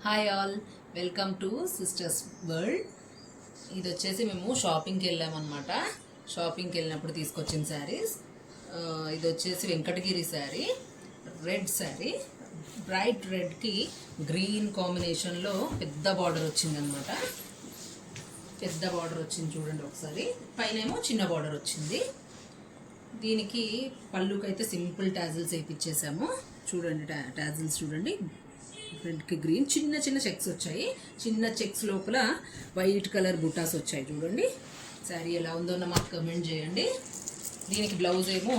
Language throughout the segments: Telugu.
Hi all, welcome to sisters world. ఇది వచ్చేసి మేము షాపింగ్కి వెళ్ళామన్నమాట. షాపింగ్కి వెళ్ళినప్పుడు తీసుకొచ్చిన శారీస్. ఇది వచ్చేసి వెంకటగిరి శారీ, రెడ్ శారీ, బ్రైట్ రెడ్కి గ్రీన్ కాంబినేషన్లో పెద్ద బార్డర్ వచ్చిందనమాట. పెద్ద బార్డర్ వచ్చింది చూడండి ఒకసారి, పైన ఏమో చిన్న బార్డర్ వచ్చింది. దీనికి పళ్ళుకైతే సింపుల్ టాజిల్స్ వేయించేసాము. చూడండి టాజిల్స్ చూడండి, రెడ్కి గ్రీన్ చిన్న చిన్న చెక్స్ వచ్చాయి. చిన్న చెక్స్ లోపల వైట్ కలర్ బుటాస్ వచ్చాయి. చూడండి శారీ ఎలా ఉందో మాకు కమెంట్ చేయండి. దీనికి బ్లౌజ్ ఏమో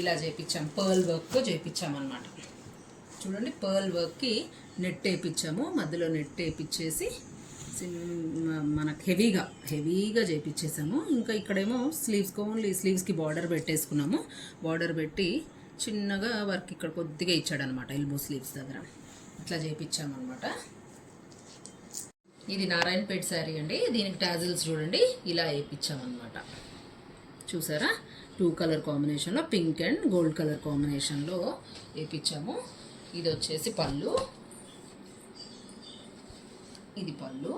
ఇలా చేయించాము, పర్ల్ వర్క్తో చేయించామన్నమాట. చూడండి పర్ల్ వర్క్కి నెట్ వేయించాము, మధ్యలో నెట్ వేయించేసి మనకు హెవీగా చేయించేసాము. ఇంకా ఇక్కడేమో ఓన్లీ స్లీవ్స్కి బార్డర్ పెట్టేసుకున్నాము. బార్డర్ పెట్టి చిన్నగా వర్క్ ఇక్కడ కొద్దిగా ఇచ్చాడనమాట, ఎల్బో స్లీవ్స్ దగ్గర ఇట్లా చేయించామన్నమాట. ఇది నారాయణపేట శారీ అండి. దీనికి టాజిల్స్ చూడండి ఇలా వేయించామన్నమాట. చూసారా, 2 కలర్ కాంబినేషన్లో పింక్ అండ్ గోల్డ్ కలర్ కాంబినేషన్లో వేయించాము. ఇది వచ్చేసి పళ్ళు, ఇది పళ్ళు,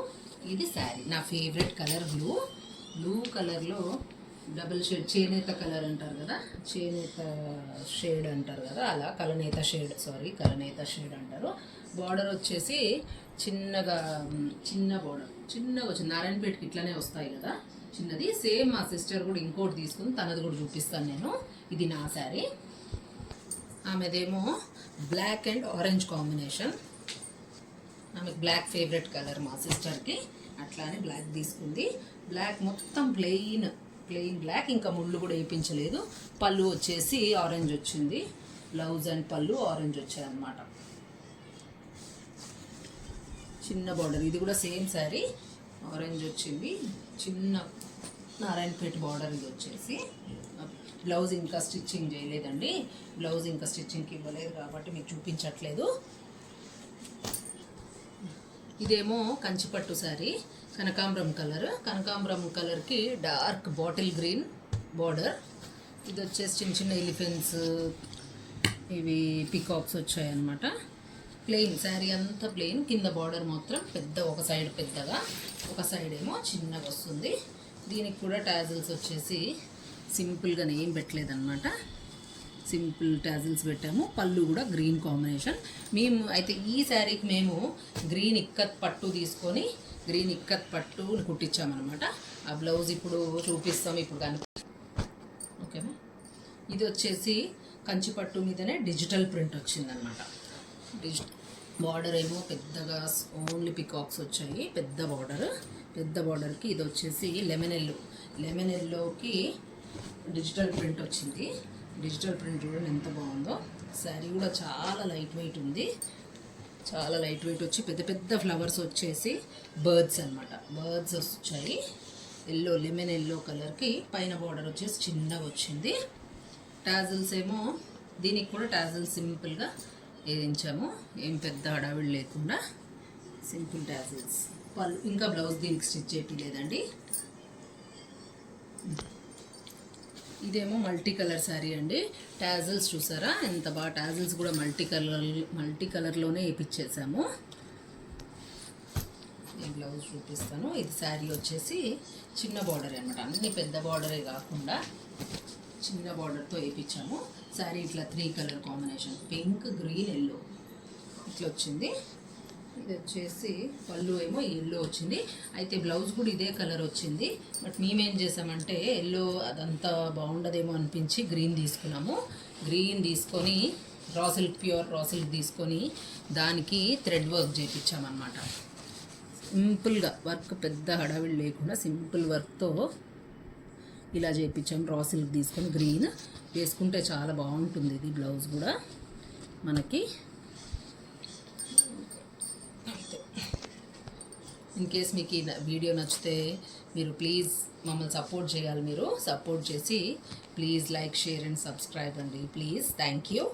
ఇది శారీ. నా ఫేవరెట్ కలర్ బ్లూ కలర్లో డబుల్ షేడ్, చేనేత కలర్ అంటారు కదా, చేనేత షేడ్ అంటారు కదా, అలా కలనేత షేడ్ అంటారు. బార్డర్ వచ్చేసి చిన్న బార్డర్ చిన్నగా వచ్చింది. నారాయణపేటకి ఇట్లానే వస్తాయి కదా చిన్నది. సేమ్ మా సిస్టర్ కూడా ఇంకోటి తీసుకుని తనది కూడా చూపిస్తాను నేను. ఇది నా శారీ. ఆమెదేమో బ్లాక్ అండ్ ఆరెంజ్ కాంబినేషన్. ఆమెకు బ్లాక్ ఫేవరెట్ కలర్ మా సిస్టర్కి, అట్లానే బ్లాక్ తీసుకుంది. బ్లాక్ మొత్తం ప్లెయిన్ బ్లాక్, ఇంకా ముళ్ళు కూడా వేయించలేదు. పళ్ళు వచ్చేసి ఆరెంజ్ వచ్చింది. బ్లౌజ్ అండ్ పళ్ళు ఆరెంజ్ వచ్చాయి అన్నమాట. చిన్న బార్డర్, ఇది కూడా సేమ్ శారీ, ఆరెంజ్ వచ్చింది. చిన్న నారాయణపేట బార్డర్ ఇది వచ్చేసి. బ్లౌజ్ ఇంకా స్టిచ్చింగ్ చేయలేదండి, బ్లౌజ్ ఇంకా స్టిచ్చింగ్కి ఇవ్వలేదు కాబట్టి మీకు చూపించట్లేదు. ఇదేమో కంచిపట్టు శారీ, కనకాంబరం కలర్కి డార్క్ బాటిల్ గ్రీన్ బార్డర్. ఇది వచ్చేసి చిన్న ఎలిఫెంట్స్, ఇవి పికాక్స్ వచ్చాయన్నమాట. ప్లెయిన్ శారీ అంతా ప్లెయిన్, కింద బార్డర్ మాత్రం ఒక సైడ్ పెద్దగా, ఒక సైడ్ ఏమో చిన్నగా వస్తుంది. దీనికి కూడా టాజిల్స్ వచ్చేసి సింపుల్గా ఏం పెట్టలేదన్నమాట, సింపుల్ టాజిల్స్ పెట్టాము. పళ్ళు కూడా గ్రీన్ కాంబినేషన్. మేము అయితే ఈ శారీకి మేము గ్రీన్ ఇక్కత్ పట్టు తీసుకొని గ్రీన్ ఇక్కత్ పట్టుని కుట్టించామన్నమాట. ఆ బ్లౌజ్ ఇప్పుడు చూపిస్తాం, ఇప్పుడు కానీ ఓకేనా. ఇది వచ్చేసి కంచిపట్టు మీదనే డిజిటల్ ప్రింట్ వచ్చిందనమాట. బార్డర్ ఏమో పెద్దగా ఓన్లీ పికాక్స్ వచ్చాయి. పెద్ద బార్డర్కి ఇది వచ్చేసి లెమన్ ఎల్లోకి డిజిటల్ ప్రింట్ వచ్చింది. డిజిటల్ ప్రింట్ చూడండి ఎంత బాగుందో. శారీ కూడా చాలా లైట్ వెయిట్ ఉంది, చాలా లైట్ వెయిట్ వచ్చి పెద్ద ఫ్లవర్స్ వచ్చేసి బర్డ్స్ అనమాట. బర్డ్స్ వచ్చాయి. లెమన్ ఎల్లో కలర్కి పైన బార్డర్ వచ్చేసి చిన్నగా వచ్చింది. టాజిల్స్ ఏమో దీనికి కూడా టాజిల్స్ సింపుల్గా వేయించాము, ఏం పెద్ద హడావిడి లేకుండా సింపుల్ టాజిల్స్. పళ్ళు ఇంకా బ్లౌజ్ దీనికి స్టిచ్ చేయలేదండి. ఇదేమో మల్టీ కలర్ శారీ అండి. టాజిల్స్ చూసారా ఎంత బాగా, టాజిల్స్ కూడా మల్టీ కలర్లోనే వేయించేసాము. ఈ బ్లౌజ్ చూపిస్తాను. ఇది శారీ వచ్చేసి చిన్న బార్డర్ అనమాట, అన్ని పెద్ద బార్డరే కాకుండా చిన్న బార్డర్తో వేయించాము. శారీ ఇట్లా 3 colour combination, pink green yellow ఇట్లా వచ్చింది. ఇది వచ్చేసి పళ్ళు ఏమో ఎల్లో వచ్చింది. అయితే బ్లౌజ్ కూడా ఇదే కలర్ వచ్చింది. బట్ మేమేం చేసామంటే ఎల్లో అదంతా బాగుండదేమో అనిపించి గ్రీన్ తీసుకున్నాము. గ్రీన్ తీసుకొని ప్యూర్ రా సిల్క్ తీసుకొని దానికి థ్రెడ్ వర్క్ చేయించామన్నమాట. సింపుల్గా వర్క్, పెద్ద హడావిడి లేకుండా సింపుల్ వర్క్తో ఇలా చేయించాం. రా సిల్క్ తీసుకొని గ్రీన్ వేసుకుంటే చాలా బాగుంటుంది. ఇది బ్లౌజ్ కూడా మనకి. ఇన్ కేస్ మీకు ఈ వీడియో నచ్చితే మీరు ప్లీజ్ మమ్మల్ని సపోర్ట్ చేయాలి. మీరు సపోర్ట్ చేసి please like, share and subscribe అండి ప్లీజ్. Thank you.